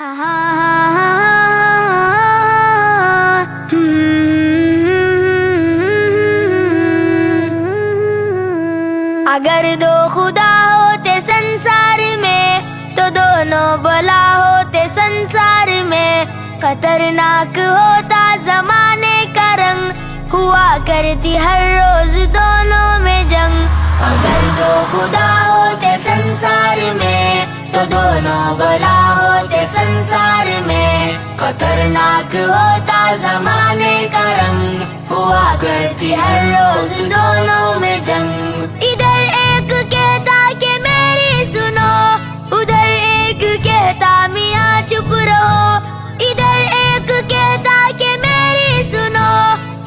اگر دو خدا ہوتے سنسار میں تو دونوں بلا ہوتے سنسار میں، خطرناک ہوتا زمانے کا رنگ، ہوا کرتی ہر روز دونوں میں جنگ۔ اگر دو خدا ہوتے سنسار میں تو دونوں بلا ہوتے سنسار میں، خطرناک ہوتا زمانے کا رنگ، ہوا کرتی ہر روز دونوں میں جنگ۔ ادھر ایک کہتا کہ میری سنو، ادھر ایک کہتا میاں چپ رہو، ادھر ایک کہتا کہ میری سنو،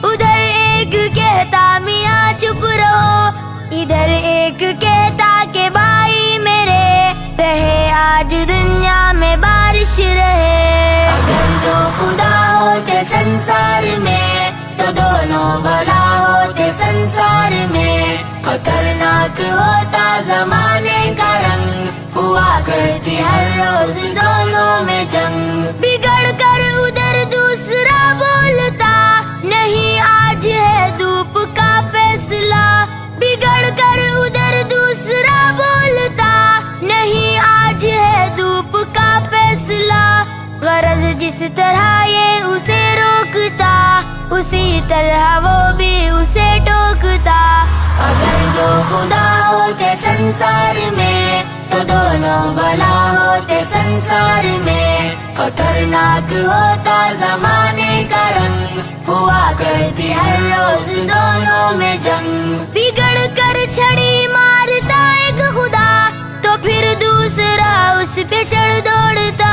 ادھر ایک کہتا میاں چپ رہو، ادھر ایک کہتا کہ بھائی میرے رہے آج دنیا میں بارش رہے۔ اگر دو خدا ہوتے سنسار میں تو دونوں بلا ہوتے سنسار میں، خطرناک ہوتا زمانے کا رنگ، ہوا کرتی ہر روز دونوں میں جنگ۔ بگڑ کر ادھر دوسرا بولتا نہیں آج ہے دھوپ کا فیصلہ، بگڑ کر ادھر دوسرا بولتا نہیں آج ہے دھوپ کا فیصلہ۔ غرض جس طرح یہ اسے روکتا اسی طرح وہ بھی اسے ٹوکتا۔ اگر دو خدا ہوتے سنسار میں تو دونوں بلا ہوتے سنسار میں، خطرناک ہوتا زمانے کا رنگ، ہوا کرتی ہر روز دونوں میں جنگ۔ بگڑ کر چھڑی مارتا ایک خدا تو پھر دوسرا اس پہ چڑھ دوڑتا،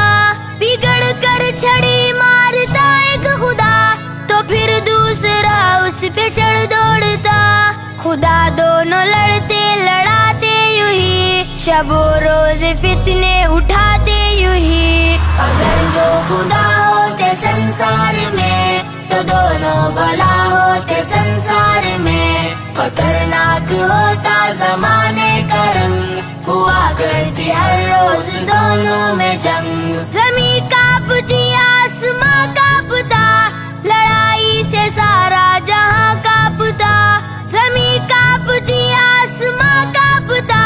بگڑ کر چھڑی مارتا ایک خدا تو پھر دوسرا اس پہ چڑھ دوڑتا۔ خدا دونوں لڑتے لڑاتے یوں ہی، شب و روز فتنے اٹھاتے یوں ہی۔ اگر دو خدا ہوتے سنسار میں تو دونوں بلا ہوتے سنسار میں، خطرناک ہوتا زمانے کا رنگ، ہوا کرتی ہر روز دونوں میں جنگ۔ زمیں کانپتی آسماں کانپتا، لڑائی سے سارا جہاں کانپتا، زمیں کانپتی آسماں کانپتا،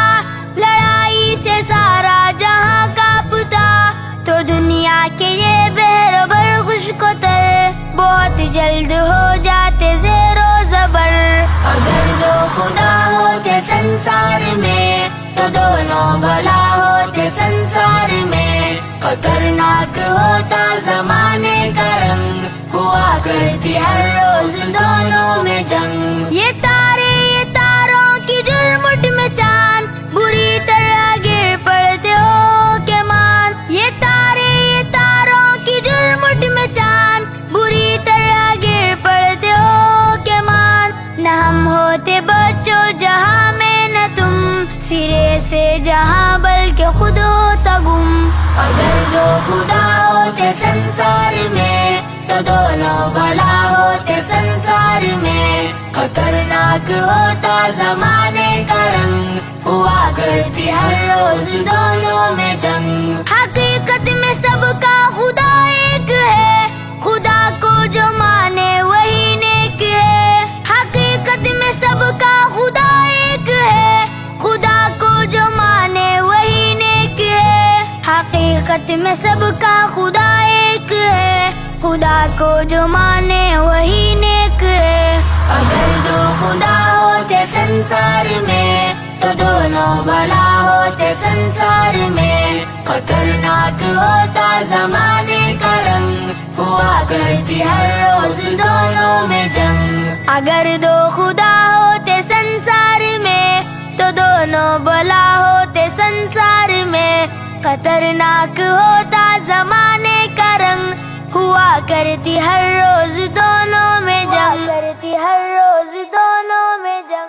لڑائی سے سارا جہاں کانپتا۔ تو دنیا کے یہ بحر بر خشک و تر بہت جلد ہو جاتے زیر و زبر۔ اگر دو خدا ہوتے سنسار میں تو دونوں بلا ہوتے سنسار میں، خطرناک ہوتا زمانے کا رنگ، ہوا کرتی ہر روز دونوں میں جنگ۔ یہ تارے یہ تاروں کی جرمٹ میں چاند، بری طرح گر پڑتے ہو کہ مان، یہ تارے یہ تاروں کی جرمٹ میں چاند، بری طرح گر پڑتے ہو کہ مان۔ نہ ہم ہوتے بچوں جہاں میں نہ تم، سرے سے جہاں بلکہ خود ہوتا گم۔ اگر دو خدا ہوتے سنسار میں تو دونوں بلا ہوتے سنسار میں، خطرناک ہوتا زمانے کا رنگ، ہوا کرتی ہر روز دونوں میں جنگ۔ حقیقت میں سب کا خدا ایک ہے، خدا کو جو مانے وہی نیک ہے۔ حقیقت میں سب کا خدا ایک ہے، خدا کو جو مانے وہی نیک ہے۔ حقیقت میں سب کا خدا ایک ہے، خدا کو جو مانے وہی نیک ہے۔ اگر دو خدا ہوتے سنسار میں تو دونوں بلا ہوتے سنسار میں، خطرناک ہوتا زمانے کا رنگ، ہوا کرتی ہر روز دونوں میں جنگ۔ اگر دو خدا ہوتے سنسار میں تو دونوں بلا ہوتے سنسار میں، خطرناک ہوتا زمانے کا رنگ، ہوا کرتی ہر روز دونوں میں جنگ، کرتی ہر روز دونوں میں جنگ۔